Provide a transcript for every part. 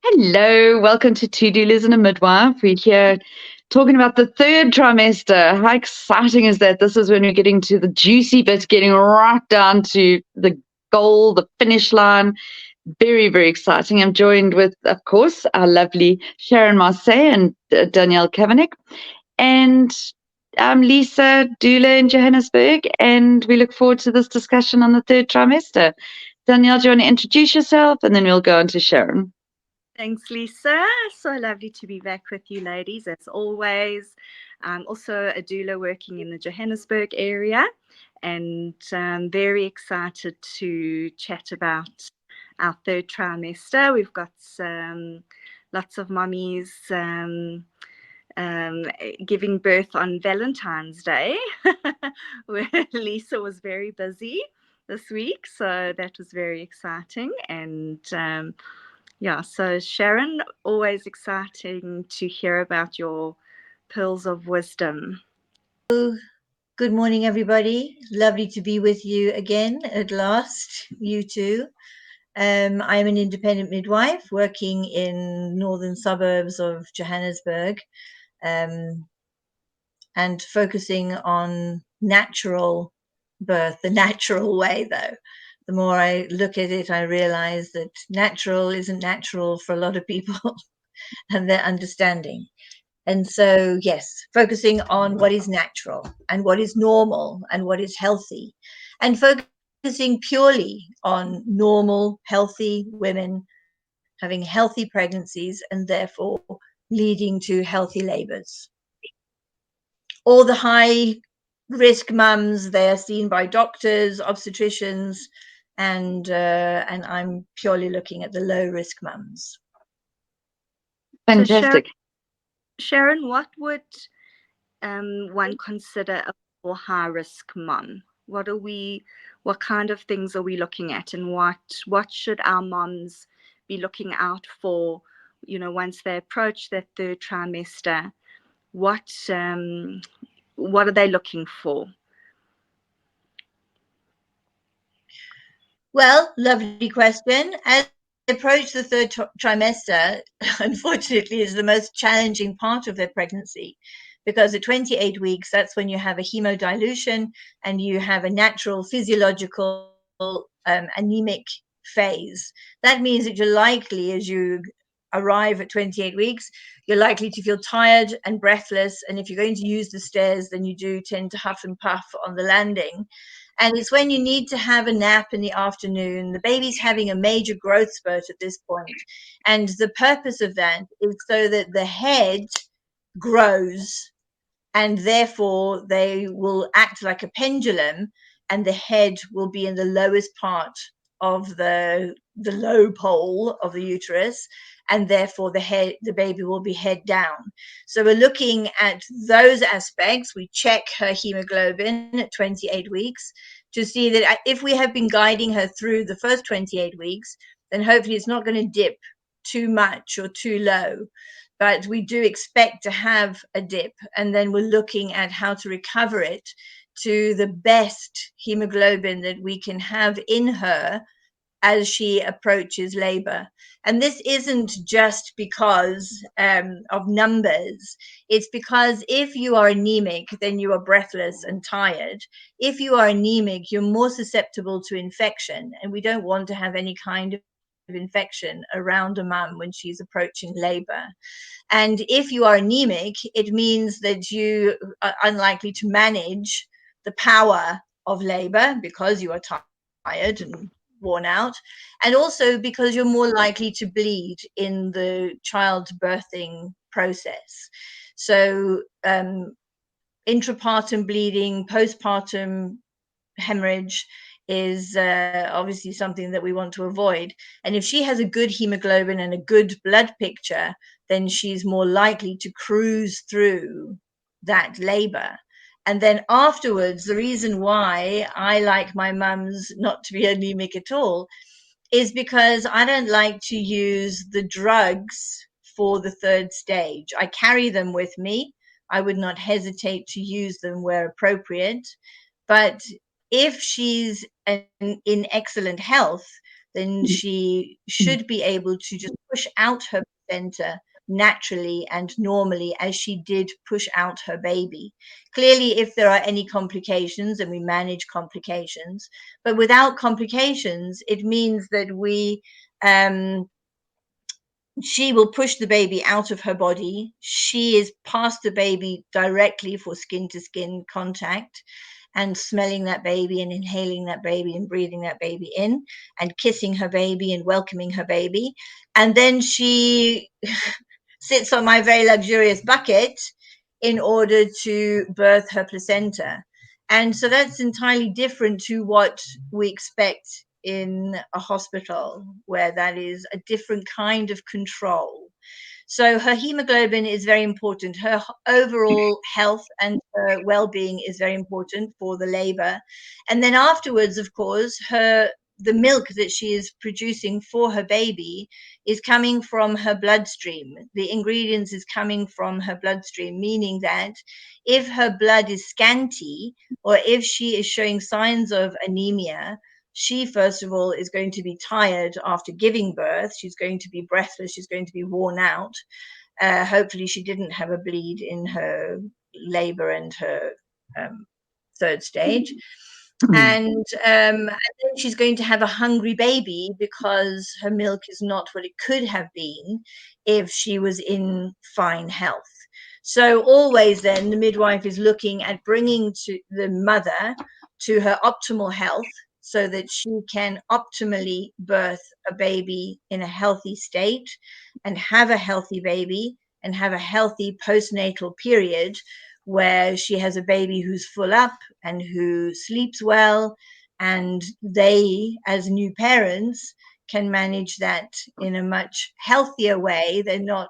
Hello, welcome to Two Doulas and a Midwife. We're here talking about the third trimester. How exciting is that? This is when we're getting to the juicy bits, getting right down to the goal, the finish line. Very, very exciting. I'm joined with, of course, our lovely Sharon Marseille and Danielle Kavanagh. And I'm Lisa doula in Johannesburg, and we look forward to this discussion on the third trimester. Danielle, do you want to introduce yourself? And then we'll go on to Sharon. Thanks, Lisa. So lovely to be back with you, ladies, as always. I'm also a doula working in the Johannesburg area, and very excited to chat about our third trimester. We've got lots of mummies giving birth on Valentine's Day, where Lisa was very busy this week, so that was very exciting. And yeah, so Sharon, always exciting to hear about your pearls of wisdom. Good morning, everybody. Lovely to be with you again at last, you two. I'm an independent midwife working in northern suburbs of Johannesburg, and focusing on natural birth, the natural way, though. The more I look at it, I realize that natural isn't natural for a lot of people and their understanding. And so, yes, focusing on what is natural and what is normal and what is healthy, and focusing purely on normal, healthy women having healthy pregnancies and therefore leading to healthy labors. All the high risk mums, they are seen by doctors, obstetricians, and I'm purely looking at the low risk mums. Fantastic. So Sharon, what would one consider a more high risk mum? What kind of things are we looking at, and what should our moms be looking out for? Once they approach that third trimester, what are they looking for? Well, lovely question. As they approach the third trimester, unfortunately, is the most challenging part of their pregnancy, because at 28 weeks, that's when you have a hemodilution and you have a natural physiological anemic phase. That means that you're likely, as you arrive at 28 weeks, you're likely to feel tired and breathless. And if you're going to use the stairs, then you do tend to huff and puff on the landing. And it's when you need to have a nap in the afternoon. The baby's having a major growth spurt at this point. And the purpose of that is so that the head grows, and therefore they will act like a pendulum, and the head will be in the lowest part of the low pole of the uterus, and therefore the baby will be head down. So we're looking at those aspects. We check her hemoglobin at 28 weeks to see that if we have been guiding her through the first 28 weeks, then hopefully it's not going to dip too much or too low. But we do expect to have a dip, and then we're looking at how to recover it to the best hemoglobin that we can have in her as she approaches labor. And this isn't just because of numbers. It's because if you are anemic, then you are breathless and tired. If you are anemic, you're more susceptible to infection, and we don't want to have any kind of infection around a mum when she's approaching labor. And if you are anemic, it means that you are unlikely to manage the power of labor because you are tired and worn out, and also because you're more likely to bleed in the childbirthing process. So intrapartum bleeding, postpartum hemorrhage is obviously something that we want to avoid. And if she has a good hemoglobin and a good blood picture, then she's more likely to cruise through that labor. And then afterwards, the reason why I like my mums not to be anemic at all is because I don't like to use the drugs for the third stage. I carry them with me. I would not hesitate to use them where appropriate. But if she's in excellent health, then she should be able to just push out her placenta naturally and normally as she did push out her baby. Clearly, if there are any complications, and we manage complications, but without complications, it means that she will push the baby out of her body. She is past the baby directly for skin to skin contact and smelling that baby and inhaling that baby and breathing that baby in and kissing her baby and welcoming her baby. And then she sits on my very luxurious bucket in order to birth her placenta. And so that's entirely different to what we expect in a hospital, where that is a different kind of control. So her hemoglobin is very important. Her overall health and her well-being is very important for the labor. And then afterwards, of course, the milk that she is producing for her baby is coming from her bloodstream. The ingredients is coming from her bloodstream, meaning that if her blood is scanty or if she is showing signs of anemia, she, first of all, is going to be tired after giving birth. She's going to be breathless. She's going to be worn out. Hopefully, she didn't have a bleed in her labor and her third stage. And then she's going to have a hungry baby because her milk is not what it could have been if she was in fine health. So always then the midwife is looking at bringing to the mother to her optimal health so that she can optimally birth a baby in a healthy state and have a healthy baby and have a healthy postnatal period where she has a baby who's full up and who sleeps well, and they, as new parents, can manage that in a much healthier way. They're not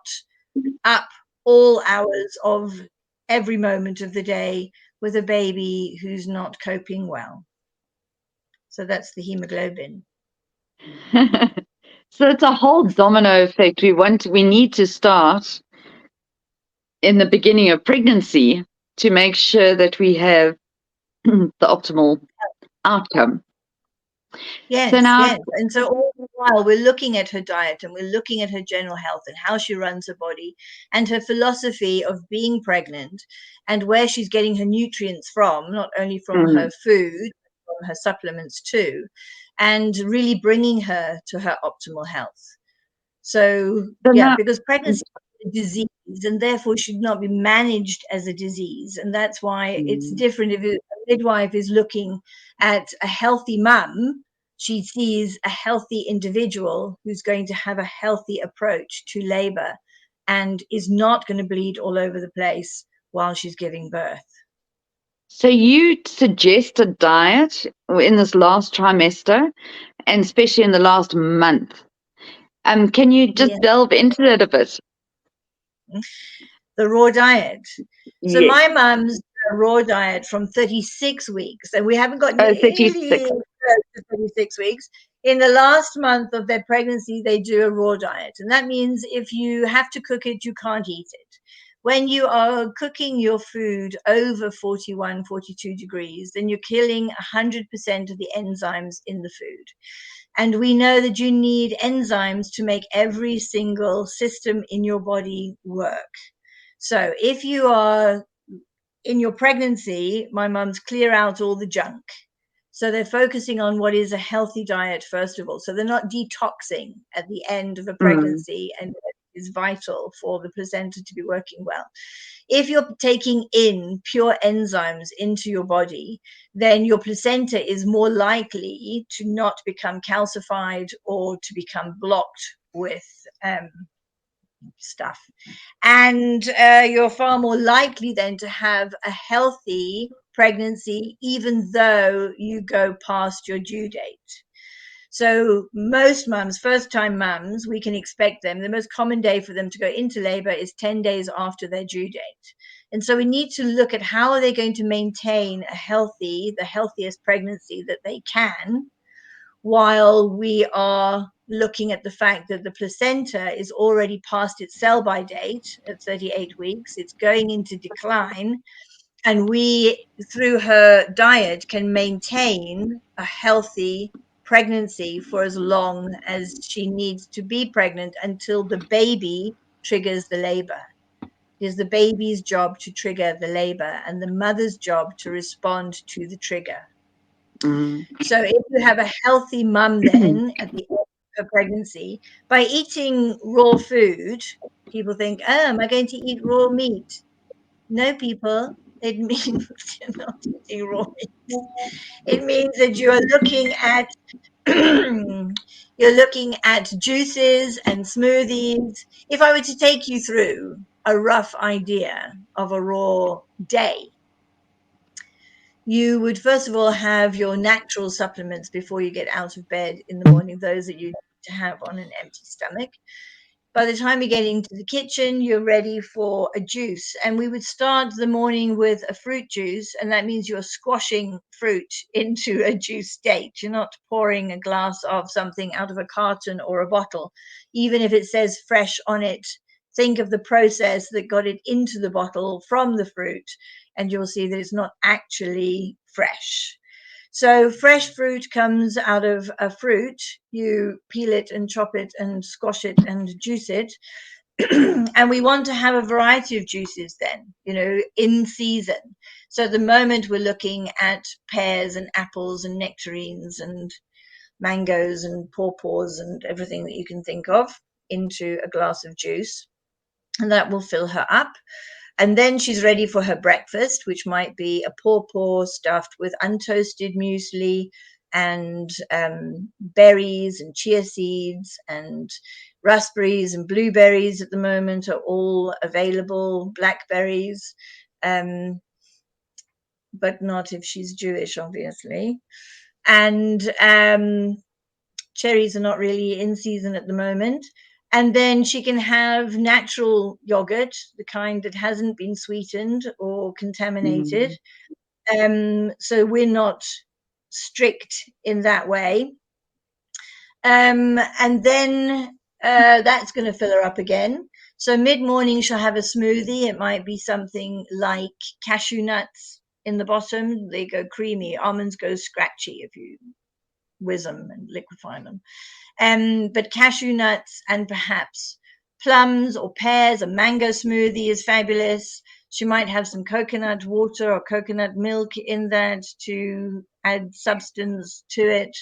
up all hours of every moment of the day with a baby who's not coping well. So that's the hemoglobin. So it's a whole domino effect. We need to start in the beginning of pregnancy to make sure that we have the optimal outcome. Yes, So now, yes. And so all the while we're looking at her diet and we're looking at her general health and how she runs her body and her philosophy of being pregnant and where she's getting her nutrients from, not only from her food, but from her supplements too, and really bringing her to her optimal health. So yeah, because pregnancy is a disease and therefore should not be managed as a disease. And that's why it's different if a midwife is looking at a healthy mum. She sees a healthy individual who's going to have a healthy approach to labor and is not going to bleed all over the place while she's giving birth. so you suggest a diet in this last trimester, and especially in the last month. Can you just delve into that a bit? The raw diet. So Yes. my mum's raw diet from 36 weeks, and we haven't got 36. nearly 36 weeks. In the last month of their pregnancy, they do a raw diet. And that means if you have to cook it, you can't eat it. When you are cooking your food over 41, 42 degrees, then you're killing 100% of the enzymes in the food. And we know that you need enzymes to make every single system in your body work. So if you are in your pregnancy, my mum's clear out all the junk. So they're focusing on what is a healthy diet, first of all. So they're not detoxing at the end of a pregnancy, and it is vital for the placenta to be working well. If you're taking in pure enzymes into your body, then your placenta is more likely to not become calcified or to become blocked with stuff. And you're far more likely then to have a healthy pregnancy, even though you go past your due date. So most mums, first-time mums, we can expect them, the most common day for them to go into labor is 10 days after their due date. And so we need to look at how are they going to maintain the healthiest pregnancy that they can, while we are looking at the fact that the placenta is already past its sell-by date at 38 weeks. It's going into decline. And we, through her diet, can maintain a healthy pregnancy for as long as she needs to be pregnant until the baby triggers the labor. It is the baby's job to trigger the labor and the mother's job to respond to the trigger. So if you have a healthy mum then at the end of her pregnancy, by eating raw food, people think, oh, am I going to eat raw meat? No, people, it means you're not eating raw meat. It means that you are looking at you're looking at juices and smoothies. If I were to take you through a rough idea of a raw day, you would first of all have your natural supplements before you get out of bed in the morning, those that you need to have on an empty stomach. By the time you get into the kitchen, you're ready for a juice. And we would start the morning with a fruit juice, and that means you're squashing fruit into a juice state. You're not pouring a glass of something out of a carton or a bottle. Even if it says fresh on it, think of the process that got it into the bottle from the fruit, and you'll see that it's not actually fresh. So fresh fruit comes out of a fruit. You peel it and chop it and squash it and juice it. And we want to have a variety of juices then, in season. So at the moment we're looking at pears and apples and nectarines and mangoes and pawpaws and everything that you can think of into a glass of juice. And that will fill her up. And then she's ready for her breakfast, which might be a pawpaw stuffed with untoasted muesli and berries and chia seeds, and raspberries and blueberries at the moment are all available, blackberries, but not if she's Jewish, obviously. And cherries are not really in season at the moment. And then she can have natural yogurt, the kind that hasn't been sweetened or contaminated. So we're not strict in that way. And then that's going to fill her up again. So mid-morning, she'll have a smoothie. It might be something like cashew nuts in the bottom. They go creamy. Almonds go scratchy if you whiz them and liquefy them. But cashew nuts and perhaps plums or pears. A mango smoothie is fabulous. She might have some coconut water or coconut milk in that to add substance to it.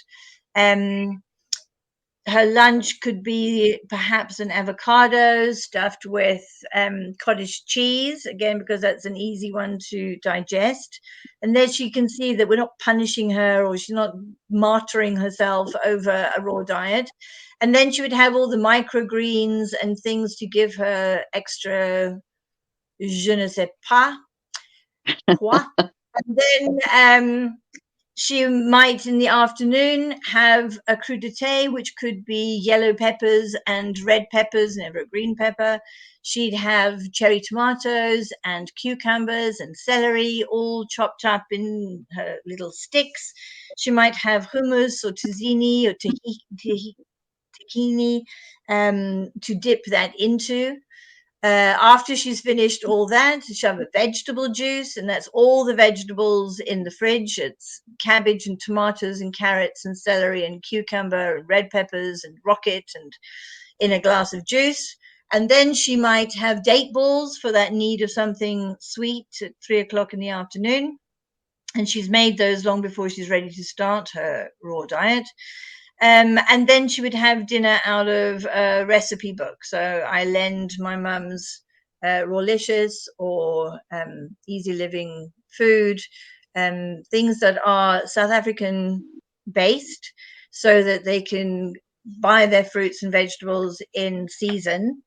Her lunch could be perhaps an avocado stuffed with cottage cheese, again, because that's an easy one to digest. And then she can see that we're not punishing her or she's not martyring herself over a raw diet. And then she would have all the microgreens and things to give her extra je ne sais pas quoi. And then she might in the afternoon have a crudité, which could be yellow peppers and red peppers, never a green pepper. She'd have cherry tomatoes and cucumbers and celery all chopped up in her little sticks. She might have hummus or tzatziki or tahini to dip that into. After she's finished all that, she'll have a vegetable juice, and that's all the vegetables in the fridge. It's cabbage and tomatoes and carrots and celery and cucumber and red peppers and rocket and in a glass of juice. And then she might have date balls for that need of something sweet at 3:00 in the afternoon. And she's made those long before she's ready to start her raw diet. And then she would have dinner out of a recipe book. So I lend my mum's Rawlicious or Easy Living Food, things that are South African based, so that they can buy their fruits and vegetables in season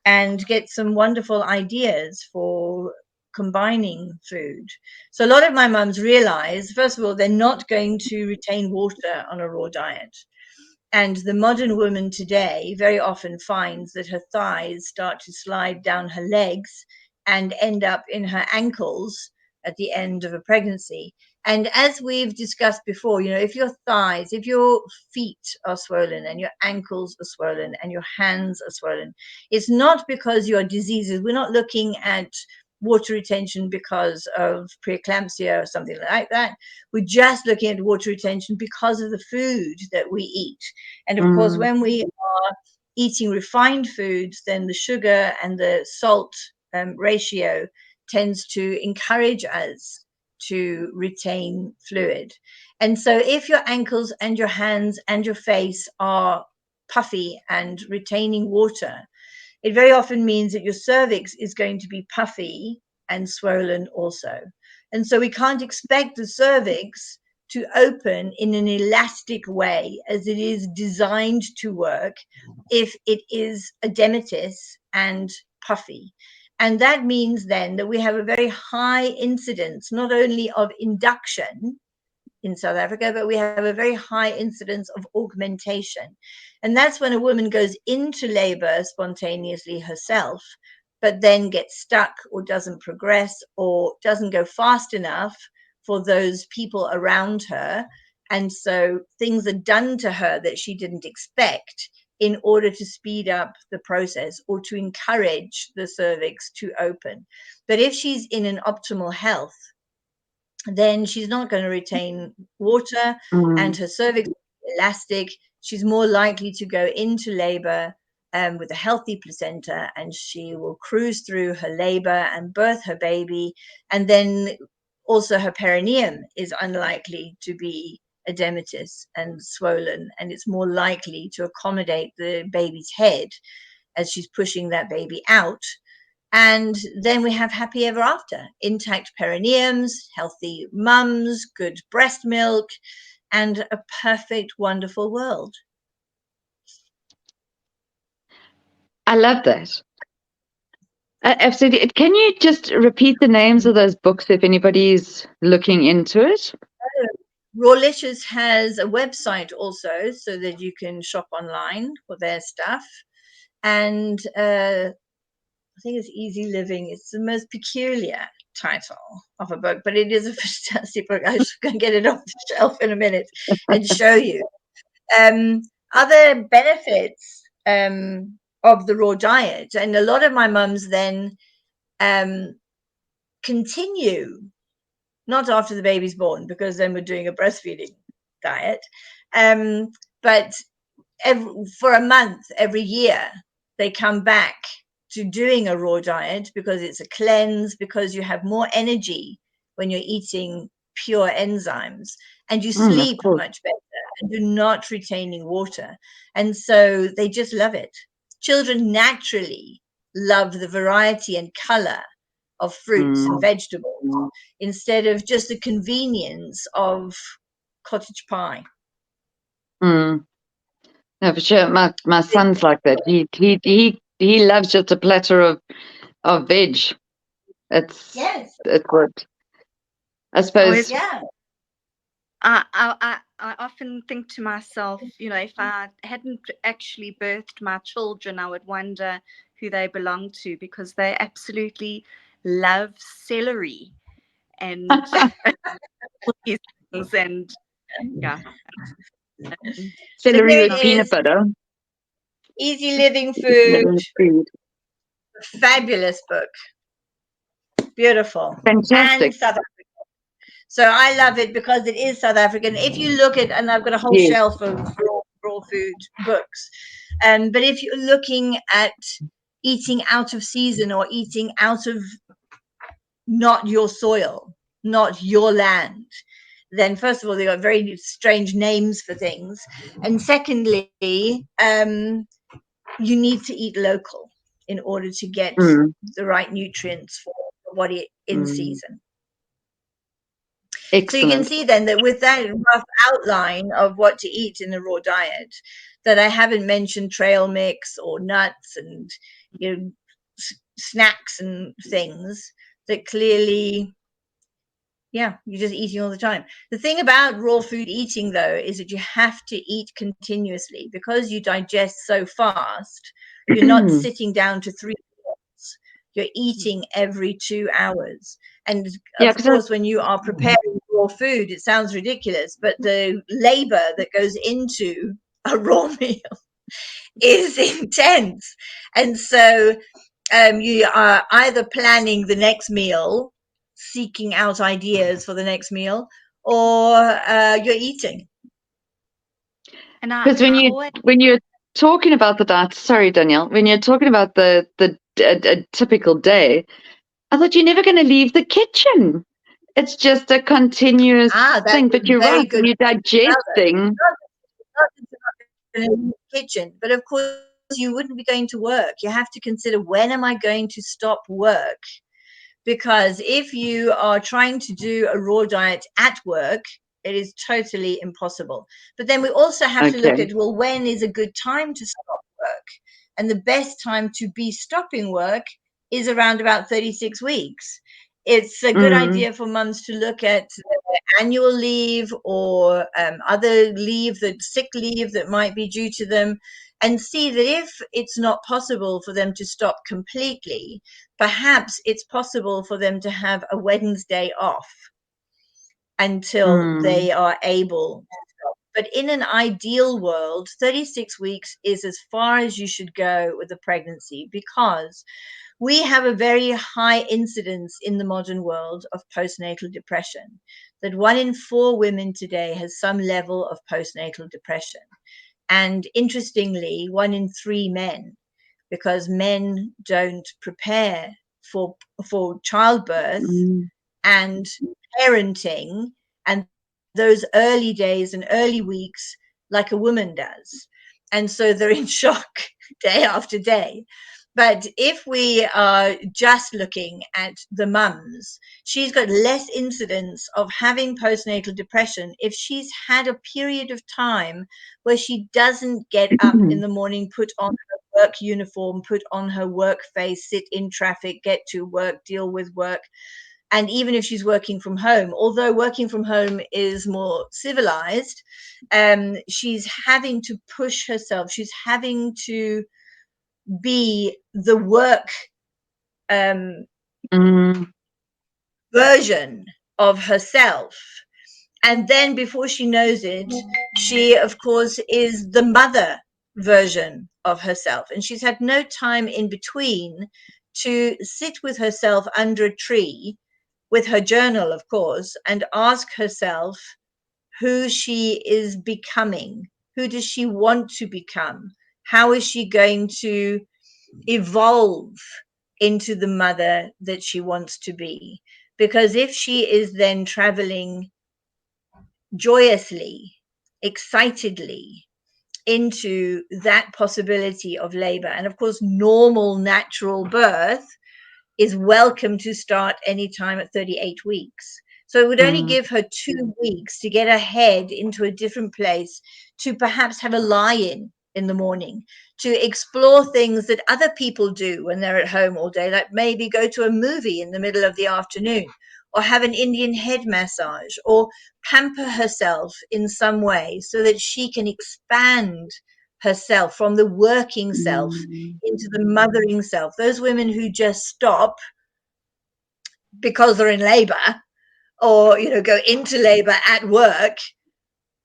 and get some wonderful ideas for combining food. So a lot of my mums realize, first of all, they're not going to retain water on a raw diet. And the modern woman today very often finds that her thighs start to slide down her legs and end up in her ankles at the end of a pregnancy. And as we've discussed before, if your thighs, if your feet are swollen and your ankles are swollen and your hands are swollen, it's not because you're diseases. We're not looking at water retention because of preeclampsia or something like that. We're just looking at water retention because of the food that we eat. And of course, when we are eating refined foods, then the sugar and the salt ratio tends to encourage us to retain fluid. And so if your ankles and your hands and your face are puffy and retaining water, it very often means that your cervix is going to be puffy and swollen also. And so we can't expect the cervix to open in an elastic way as it is designed to work if it is edematous and puffy. And that means then that we have a very high incidence, not only of induction in South Africa, but we have a very high incidence of augmentation. And that's when a woman goes into labor spontaneously herself, but then gets stuck or doesn't progress or doesn't go fast enough for those people around her. And so things are done to her that she didn't expect in order to speed up the process or to encourage the cervix to open. But if she's in an optimal health, then she's not going to retain water and her cervix is elastic. She's more likely to go into labor with a healthy placenta, and she will cruise through her labor and birth her baby. And then also her perineum is unlikely to be edematous and swollen, and it's more likely to accommodate the baby's head as she's pushing that baby out. And then we have happy ever after, intact perineums, healthy mums, good breast milk, and a perfect, wonderful world. I love that. Absolutely. Can you just repeat the names of those books if anybody's looking into it? Rawlicious has a website also so that you can shop online for their stuff. And I think it's Easy Living. It's the most peculiar title of a book, but it is a fantastic book. I was going to get it off the shelf in a minute and show you. Other benefits of the raw diet, and a lot of my mums then continue, not after the baby's born, because then we're doing a breastfeeding diet, but for a month every year, they come back to doing a raw diet because it's a cleanse, because you have more energy when you're eating pure enzymes, and you sleep much better and you're not retaining water. And so they just love it. Children naturally love the variety and color of fruits and vegetables instead of just the convenience of cottage pie. No, for sure. My son's like that. He loves just a platter of veg. It's good. I suppose. Yeah. I often think to myself, if I hadn't actually birthed my children, I would wonder who they belong to, because they absolutely love celery and these things, and yeah. Celery with peanut butter. Easy Living Food. Fabulous book. Beautiful. Fantastic. And South African. So I love it because it is South African. If you look at, and I've got a whole shelf of raw food books, but if you're looking at eating out of season or eating out of not your soil, not your land, then first of all, they've got very strange names for things. And secondly, you need to eat local in order to get the right nutrients for the body in season. Excellent. So you can see then that with that rough outline of what to eat in a raw diet, that I haven't mentioned trail mix or nuts and snacks and things that clearly, you're just eating all the time. The thing about raw food eating, though, is that you have to eat continuously because you digest so fast. You're not sitting down to 3 meals. You're eating every 2 hours. And of course, when you are preparing raw food, it sounds ridiculous, but the labor that goes into a raw meal is intense. And so you are either planning the next meal, seeking out ideas for the next meal, or you're eating. And Because when you're talking about the diet, sorry, Danielle, when you're talking about a typical day, I thought you're never going to leave the kitchen. It's just a continuous That's thing. a But you're very right. good When you're digesting. in the kitchen, but of course you wouldn't be going to work. You have to consider, when am I going to stop work? Because if you are trying to do a raw diet at work, it is totally impossible. But then we also have to look Okay. at, well, when is a good time to stop work? And the best time to be stopping work is around about 36 weeks. It's a good idea for mums to look at annual leave or other leave, that sick leave that might be due to them, and see that if it's not possible for them to stop completely, perhaps it's possible for them to have a Wednesday off until they are able to stop. But in an ideal world, 36 weeks is as far as you should go with a pregnancy, because we have a very high incidence in the modern world of postnatal depression, that 1 in 4 women today has some level of postnatal depression. And interestingly, 1 in 3 men, because men don't prepare for childbirth and parenting and those early days and early weeks like a woman does. And so they're in shock day after day. But if we are just looking at the mums, she's got less incidence of having postnatal depression if she's had a period of time where she doesn't get up in the morning, put on her work uniform, put on her work face, sit in traffic, get to work, deal with work. And even if she's working from home, although working from home is more civilized, she's having to push herself. She's having to be the work version of herself. And then before she knows it, she, of course, is the mother version of herself. And she's had no time in between to sit with herself under a tree with her journal, of course, and ask herself who she is becoming. Who does she want to become? How is she going to evolve into the mother that she wants to be? Because if she is then traveling joyously, excitedly into that possibility of labor, and of course normal natural birth is welcome to start anytime at 38 weeks. So it would only give her 2 weeks to get her head into a different place, to perhaps have a lie-in in the morning, to explore things that other people do when they're at home all day, like maybe go to a movie in the middle of the afternoon, or have an Indian head massage, or pamper herself in some way so that she can expand herself from the working self into the mothering self. Those women who just stop because they're in labor, or go into labor at work,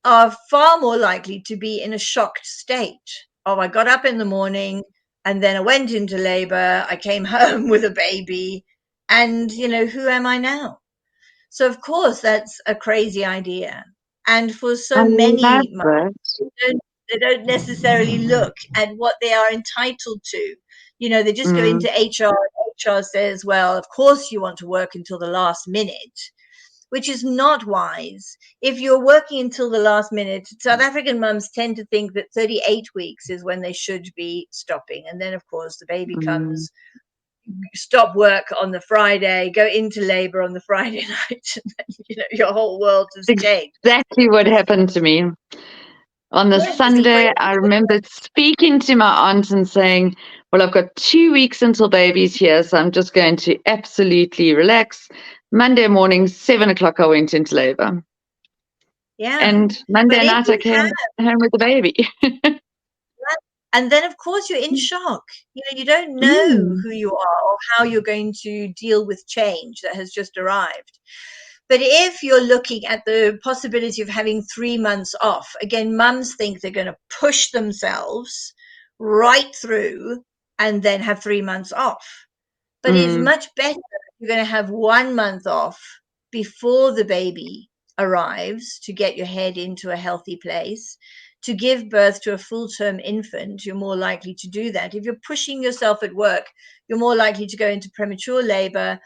are far more likely to be in a shocked state. Oh, I got up in the morning and then I went into labor, I came home with a baby, and who am I now? So of course that's a crazy idea. And for so many mothers, they don't necessarily look at what they are entitled to. They just go into HR. HR says, well, of course you want to work until the last minute, which is not wise. If you're working until the last minute, South African mums tend to think that 38 weeks is when they should be stopping. And then, of course, the baby comes, stop work on the Friday, go into labor on the Friday night, and then, your whole world has changed. Exactly what happened to me. On the Sunday, I remember speaking to my aunt and saying, well, I've got 2 weeks until baby's here, so I'm just going to absolutely relax. Monday morning, 7 o'clock, I went into labor. Yeah. And Monday night, I came home with the baby. And then, of course, you're in shock. You don't know who you are or how you're going to deal with change that has just arrived. But if you're looking at the possibility of having 3 months off, again, mums think they're going to push themselves right through and then have 3 months off. But it's much better if you're going to have 1 month off before the baby arrives to get your head into a healthy place. To give birth to a full-term infant, you're more likely to do that. If you're pushing yourself at work, you're more likely to go into premature labor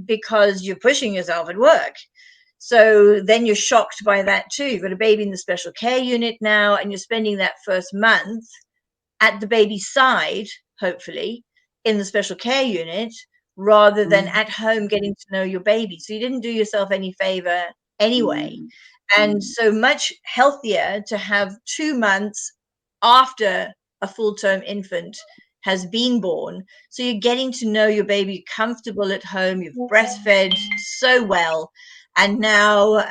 because you're pushing yourself at work. So then you're shocked by that too. You've got a baby in the special care unit now, and you're spending that first month at the baby's side, hopefully, in the special care unit, rather than at home getting to know your baby. So you didn't do yourself any favor anyway. And so much healthier to have 2 months after a full-term infant has been born. So you're getting to know your baby, comfortable at home, you've breastfed so well, and now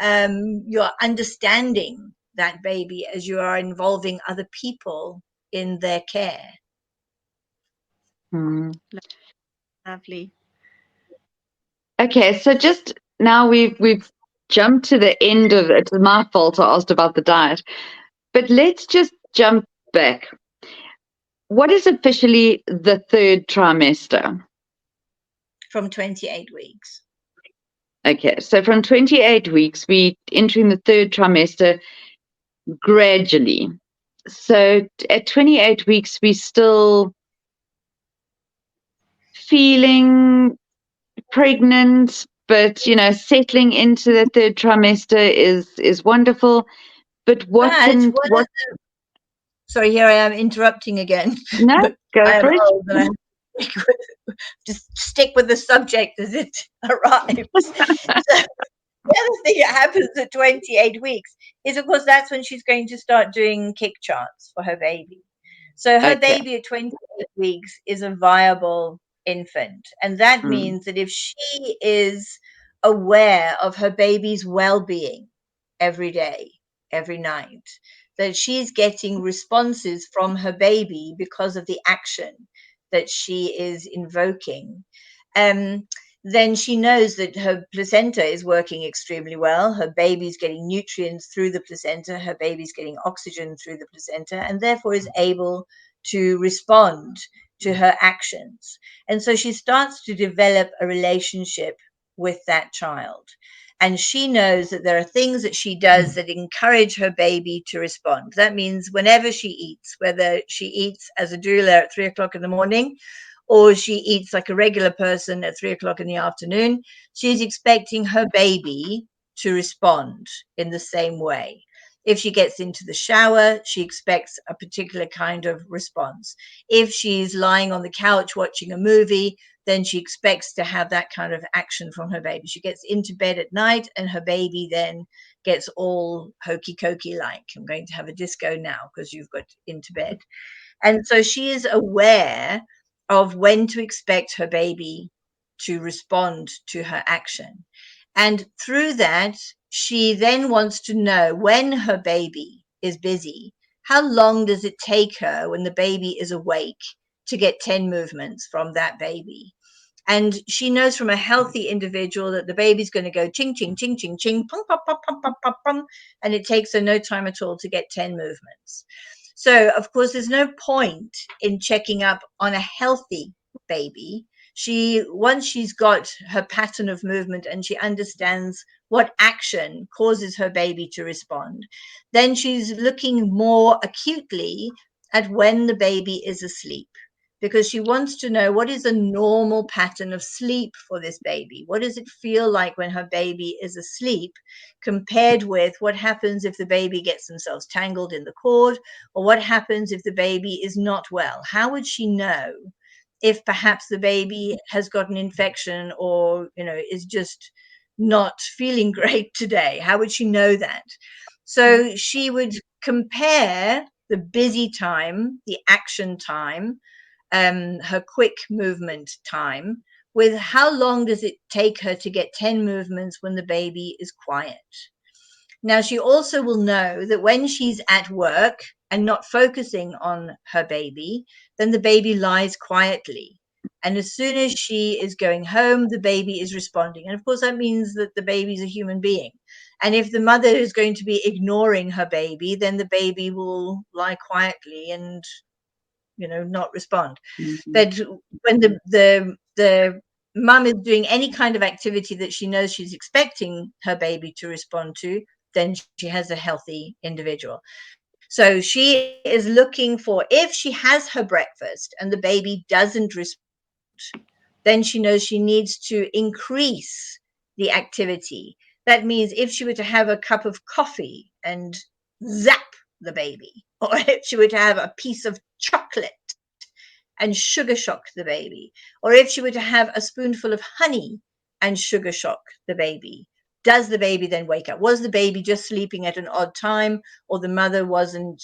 you're understanding that baby as you are involving other people in their care. Lovely. Okay, so just now we've jumped to the end of it. It's my fault I asked about the diet, but let's just jump back. What is officially the third trimester? From 28 weeks. Okay, so from 28 weeks, we entering the third trimester gradually. So at 28 weeks, we still feeling pregnant, but you know, settling into the third trimester is wonderful. But sorry, here I am interrupting again. No, but go I am for it. old and I just stick with the subject as it arrives. So the other thing that happens at 28 weeks is, of course, that's when she's going to start doing kick charts for her baby. So her baby at 28 weeks is a viable infant. And that means that if she is aware of her baby's well-being every day, every night, that she's getting responses from her baby because of the action that she is invoking, then she knows that her placenta is working extremely well. Her baby's getting nutrients through the placenta. Her baby's getting oxygen through the placenta, and therefore is able to respond to her actions. And so she starts to develop a relationship with that child. And she knows that there are things that she does that encourage her baby to respond. That means whenever she eats, whether she eats as a doula at 3 o'clock in the morning, or she eats like a regular person at 3 o'clock in the afternoon, she's expecting her baby to respond in the same way. If she gets into the shower, she expects a particular kind of response. If she's lying on the couch watching a movie, then she expects to have that kind of action from her baby. She gets into bed at night and her baby then gets all hokey cokey like, I'm going to have a disco now because you've got into bed. And so she is aware of when to expect her baby to respond to her action. And through that, she then wants to know when her baby is busy, how long does it take her when the baby is awake to get 10 movements from that baby? And she knows from a healthy individual that the baby's going to go ching, ching, ching, ching, ching, pum, pum, pum, pum, pum, pum, pum, and it takes her no time at all to get 10 movements. So, of course, there's no point in checking up on a healthy baby. Once she's got her pattern of movement and she understands what action causes her baby to respond, then she's looking more acutely at when the baby is asleep, because she wants to know what is a normal pattern of sleep for this baby. What does it feel like when her baby is asleep compared with what happens if the baby gets themselves tangled in the cord, or what happens if the baby is not well? How would she know if perhaps the baby has got an infection or, is just not feeling great today? How would she know that? So she would compare the busy time, the action time, her quick movement time, with how long does it take her to get 10 movements when the baby is quiet. Now, she also will know that when she's at work and not focusing on her baby, then the baby lies quietly. And as soon as she is going home, the baby is responding. And of course, that means that the baby's a human being. And if the mother is going to be ignoring her baby, then the baby will lie quietly and not respond. Mm-hmm. That when the mum is doing any kind of activity that she knows she's expecting her baby to respond to, then she has a healthy individual. So she is looking for, if she has her breakfast and the baby doesn't respond, then she knows she needs to increase the activity. That means if she were to have a cup of coffee and zap the baby, or if she were to have a piece of chocolate and sugar shock the baby, or if she were to have a spoonful of honey and sugar shock the baby, does the baby then wake up? Was the baby just sleeping at an odd time, or the mother wasn't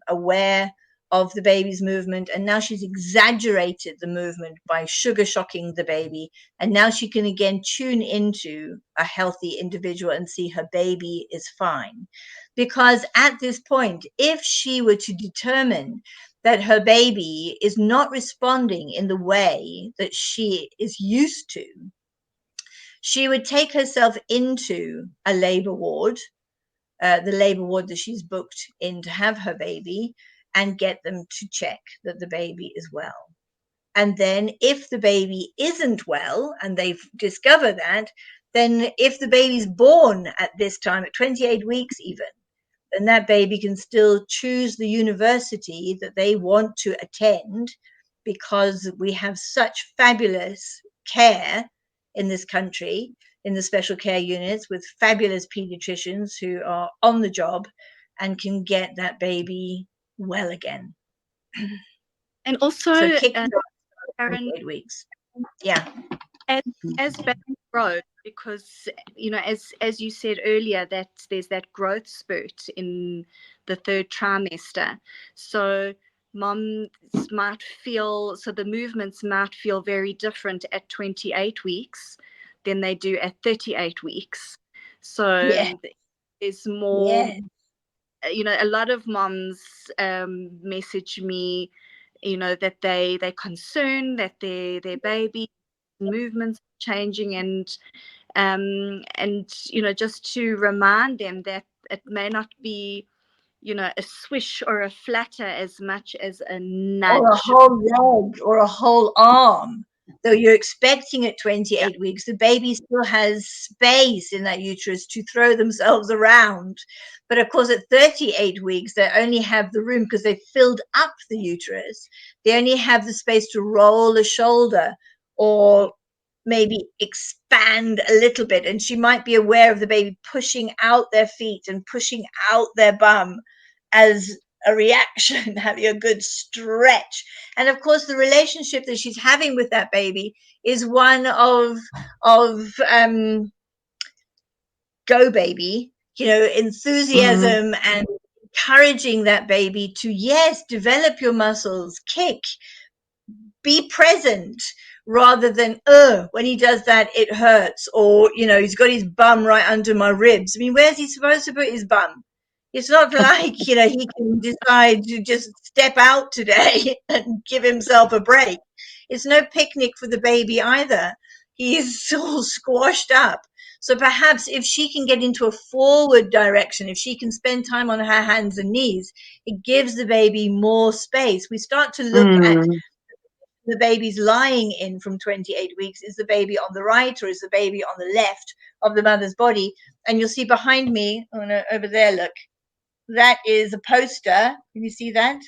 aware of the baby's movement, and now she's exaggerated the movement by sugar shocking the baby, and now she can again tune into a healthy individual and see her baby is fine? Because at this point, if she were to determine that her baby is not responding in the way that she is used to, she would take herself into a labor ward, the labor ward that she's booked in to have her baby, and get them to check that the baby is well. And then if the baby isn't well, and they've discovered that, then if the baby's born at this time, at 28 weeks even, then that baby can still choose the university that they want to attend, because we have such fabulous care in this country, in the special care units, with fabulous pediatricians who are on the job and can get that baby well again. And also, So kick Karen, 8 weeks. Yeah. as baby grows, because as you said earlier, that there's that growth spurt in the third trimester. So moms might feel, so the movements might feel very different at 28 weeks than they do at 38 weeks. So there's more. A lot of moms message me, that they're concerned that their baby movements changing, and just to remind them that it may not be a swish or a flatter as much as a nudge, or a whole leg or a whole arm. Though you're expecting at 28 weeks, the baby still has space in that uterus to throw themselves around. But of course, at 38 weeks, they only have the room, because they've filled up the uterus. They only have the space to roll a shoulder or maybe expand a little bit. And she might be aware of the baby pushing out their feet and pushing out their bum as a reaction, having a good stretch. And of course, the relationship that she's having with that baby is one of go baby, enthusiasm and encouraging that baby to, yes, develop your muscles, kick, be present, rather than, when he does that, it hurts, or, he's got his bum right under my ribs. I mean, where's he supposed to put his bum? It's not like, he can decide to just step out today and give himself a break. It's no picnic for the baby either. He's all squashed up. So perhaps if she can get into a forward direction, if she can spend time on her hands and knees, it gives the baby more space. We start to look at the baby's lying in from 28 weeks. Is the baby on the right, or is the baby on the left of the mother's body? And you'll see behind me, over there, look, that is a poster. Can you see that?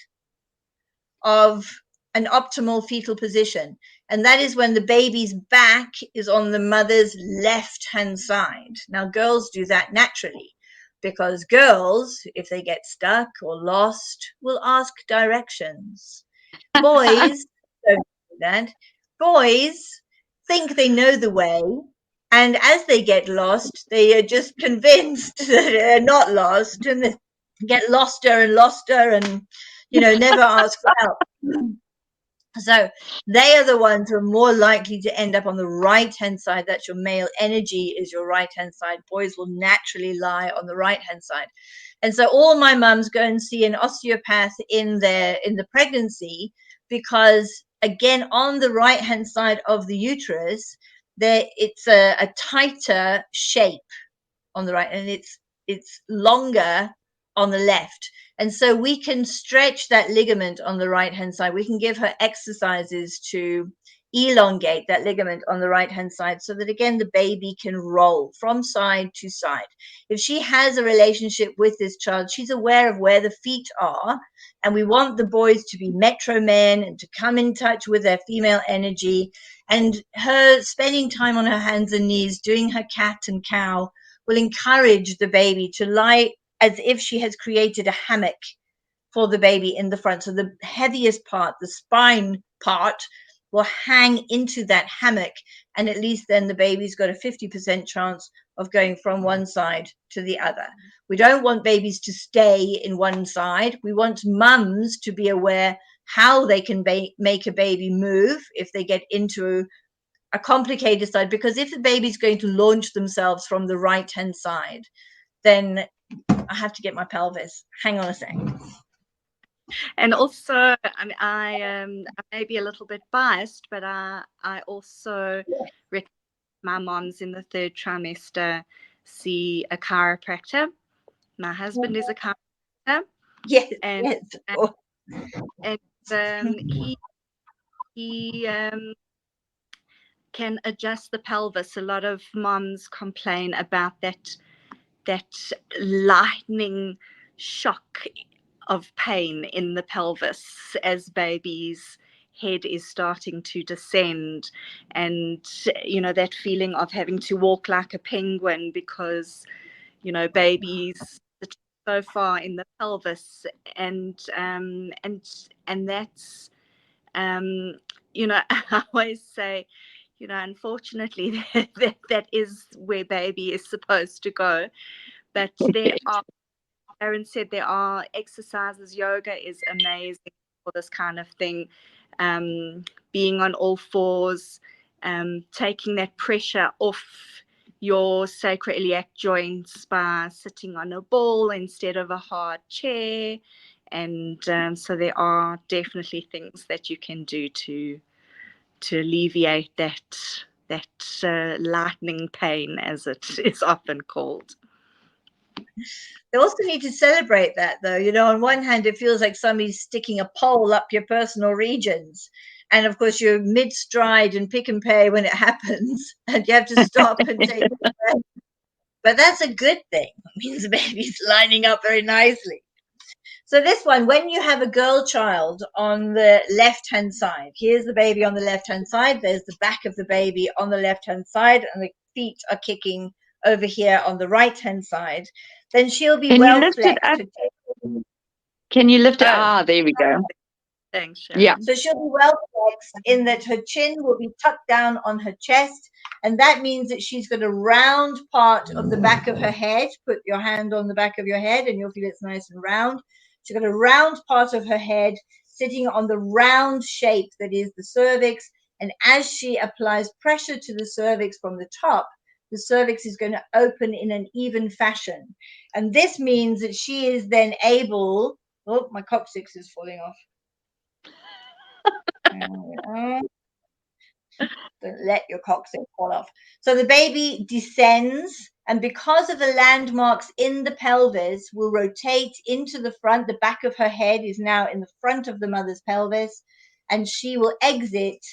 Of an optimal fetal position. And that is when the baby's back is on the mother's left-hand side. Now, girls do that naturally, because girls, if they get stuck or lost, will ask directions. Boys don't do that. Boys think they know the way, and as they get lost, they are just convinced that they're not lost, and they get loster and never ask for help. So they are the ones who are more likely to end up on the right-hand side. That's your male energy, is your right-hand side. Boys will naturally lie on the right-hand side. And so all my mums go and see an osteopath in the pregnancy, because again, on the right-hand side of the uterus, it's a tighter shape on the right, and it's longer on the left. And so we can stretch that ligament on the right hand side. We can give her exercises to elongate that ligament on the right hand side so that again the baby can roll from side to side. If she has a relationship with this child, she's aware of where the feet are, and we want the boys to be metro men and to come in touch with their female energy. And her spending time on her hands and knees doing her cat and cow will encourage the baby to lie as if she has created a hammock for the baby in the front. So the heaviest part, the spine part, will hang into that hammock, and at least then the baby's got a 50% chance of going from one side to the other. We don't want babies to stay in one side. We want mums to be aware how they can make a baby move if they get into a complicated side, because if the baby's going to launch themselves from the right hand side, then I have to get my pelvis. Hang on a second. And also, I mean, I may be a little bit biased, but I also recommend my moms in the 3rd trimester see a chiropractor. My husband is a chiropractor. Yes, and yes. he can adjust the pelvis. A lot of moms complain about that lightning shock of pain in the pelvis as baby's head is starting to descend, and that feeling of having to walk like a penguin because babies so far in the pelvis, and that's I always say, unfortunately that is where baby is supposed to go, but there are, Aaron said, there are exercises. Yoga is amazing for this kind of thing. Being on all fours, taking that pressure off your sacroiliac joints by sitting on a ball instead of a hard chair. And so there are definitely things that you can do to alleviate that lightning pain, as it is often called. They also need to celebrate that, though. On one hand, it feels like somebody's sticking a pole up your personal regions. And of course, you're mid stride and pick and pay when it happens, and you have to stop and take a breath. But that's a good thing. It means the baby's lining up very nicely. So this one, when you have a girl child on the left-hand side, here's the baby on the left-hand side, there's the back of the baby on the left-hand side, and the feet are kicking over here on the right-hand side, then she'll be well flexed. Can you lift it? There we go. Thanks, Sharon. Yeah. So she'll be well flexed in that her chin will be tucked down on her chest, and that means that she's got a round part of the back of her head. Put your hand on the back of your head and you'll feel it's nice and round. She's got a round part of her head sitting on the round shape that is the cervix, and as she applies pressure to the cervix from the top, the cervix is going to open in an even fashion. And this means that she is then able, oh, my coccyx is falling off. Don't let your coccyx fall off. So the baby descends, and because of the landmarks in the pelvis, will rotate into the front. The back of her head is now in the front of the mother's pelvis, and she will exit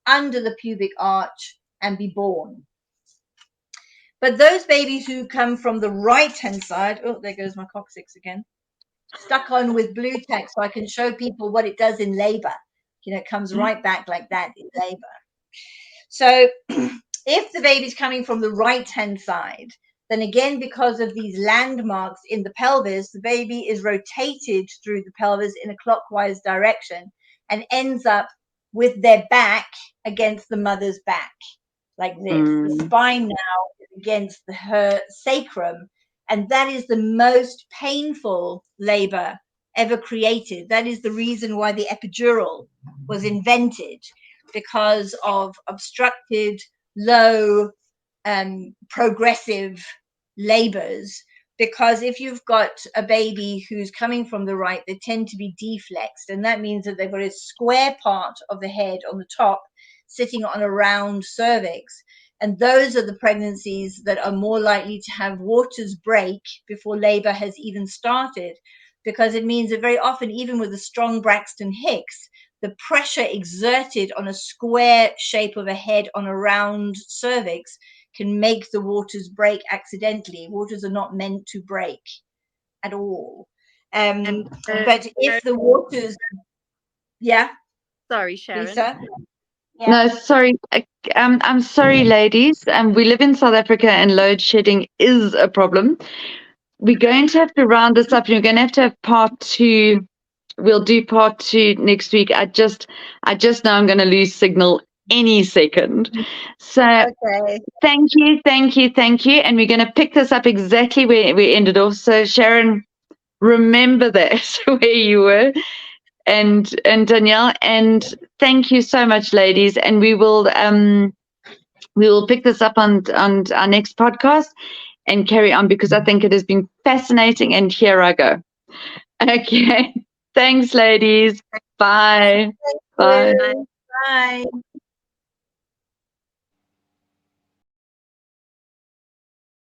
under the pubic arch and be born. But those babies who come from the right-hand side, oh, there goes my coccyx again, stuck on with blue tack so I can show people what it does in labor. It comes right back like that in labor. So if the baby's coming from the right-hand side, then again, because of these landmarks in the pelvis, the baby is rotated through the pelvis in a clockwise direction and ends up with their back against the mother's back, like this. The spine now is against her sacrum, and that is the most painful labor ever created. That is the reason why the epidural was invented, because of obstructed, low, progressive labors. Because if you've got a baby who's coming from the right, they tend to be deflexed, and that means that they've got a square part of the head on the top sitting on a round cervix. And those are the pregnancies that are more likely to have waters break before labor has even started, because it means that very often, even with a strong Braxton Hicks, the pressure exerted on a square shape of a head on a round cervix can make the waters break accidentally. Waters are not meant to break at all. But if the waters, yeah, sorry, Sharon. Lisa? Yeah. No, sorry. I'm sorry, ladies. We live in South Africa, and load shedding is a problem. We're going to have to round this up, and you're going to have part 2. We'll do part 2 next week. I just know I'm going to lose signal any second. So Okay. thank you. And we're going to pick this up exactly where we ended off. So Sharon, remember that where you were. And Danielle, and thank you so much, ladies. And we will pick this up on our next podcast and carry on, because I think it has been fascinating. And here I go. Okay. Thanks, ladies. Bye. Bye. Bye.